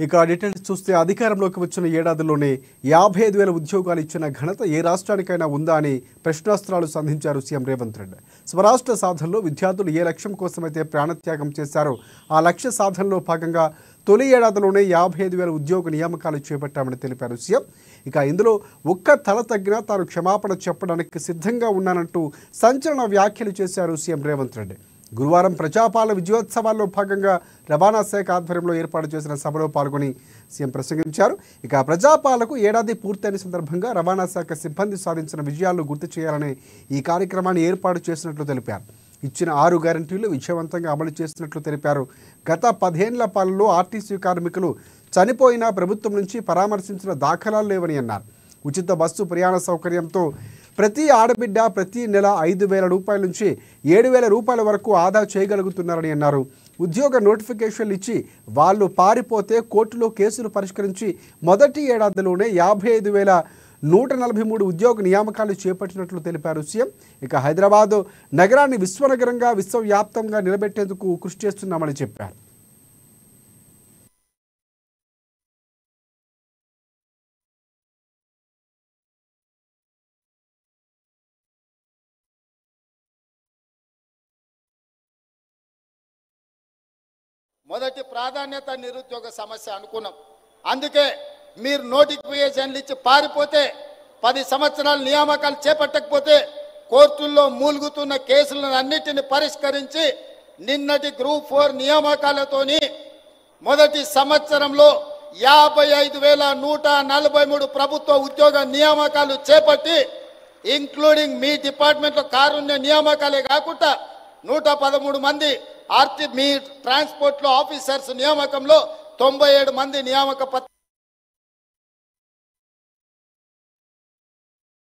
ఇక డీటెయిల్స్ చూస్తే అధికారంలోకి వచ్చిన ఏడాదిలోనే 55,000 ఉద్యోగాలు ఇచ్చిన ఘనత ఏ రాష్ట్రానికైనా ఉందా అని ప్రశ్నాస్త్రాలు సంధించారు సీఎం రేవంత్ రెడ్డి. స్వరాష్ట్ర సాధనలో విద్యార్థులు ఏ లక్ష్యం కోసమైతే ప్రాణత్యాగం చేశారో ఆ లక్ష్య సాధనలో భాగంగా తొలి ఏడాదిలోనే 55,000 ఉద్యోగ నియామకాలు చేపట్టామని తెలిపారు సీఎం. ఇక ఇందులో ఒక్క తల తగ్గినా తాను క్షమాపణ చెప్పడానికి సిద్ధంగా ఉన్నానంటూ సంచలన వ్యాఖ్యలు చేశారు సీఎం రేవంత్ రెడ్డి. గురువారం ప్రజాపాలన విజయోత్సవాల్లో భాగంగా రవాణా శాఖ ఆధ్వర్యంలో ఏర్పాటు చేసిన సభలో పాల్గొని సీఎం ప్రసంగించారు. ఇక ప్రజాపాలనకు ఏడాది పూర్తయిన సందర్భంగా రవాణా శాఖ సిబ్బంది సాధించిన విజయాలను గుర్తు చేయాలని ఈ కార్యక్రమాన్ని ఏర్పాటు చేసినట్లు తెలిపారు. ఇచ్చిన 6 గ్యారంటీలు విజయవంతంగా అమలు చేసినట్లు తెలిపారు. గత 10 ఏళ్ల పాలనలో ఆర్టీసీ కార్మికులు చనిపోయినా ప్రభుత్వం నుంచి పరామర్శించిన దాఖలాలు లేవని అన్నారు. ఉచిత బస్సు ప్రయాణ సౌకర్యంతో ప్రతి ఆడబిడ్డ ప్రతి నెల 5,000 రూపాయల నుంచి 7,000 రూపాయల వరకు ఆదా చేయగలుగుతున్నారని అన్నారు. ఉద్యోగ నోటిఫికేషన్లు ఇచ్చి వాళ్ళు పారిపోతే కోర్టులో కేసులు పరిష్కరించి మొదటి ఏడాదిలోనే 55,143 ఉద్యోగ నియామకాలు చేపట్టినట్లు తెలిపారు సీఎం. ఇక హైదరాబాద్ నగరాన్ని విశ్వనగరంగా విశ్వవ్యాప్తంగా నిలబెట్టేందుకు కృషి చేస్తున్నామని చెప్పారు. మొదటి ప్రాధాన్యత నిరుద్యోగ సమస్య అనుకున్నాం. అందుకే మీరు నోటిఫికేషన్లు ఇచ్చి పారిపోతే 10 సంవత్సరాల నియామకాలు చేపట్టకపోతే కోర్టుల్లో మూలుగుతున్న కేసులను అన్నిటిని పరిష్కరించి నిన్నటి గ్రూప్ 4 నియామకాలతోని మొదటి సంవత్సరంలో 55,143 ప్రభుత్వ ఉద్యోగ నియామకాలు చేపట్టి ఇంక్లూడింగ్ మీ డిపార్ట్మెంట్లో కారుణ్య నియామకాలే కాకుండా 113 మంది మీ ట్రాన్స్పోర్ట్లో ఆఫీసర్స్ నియామకంలో 97 మంది నియామక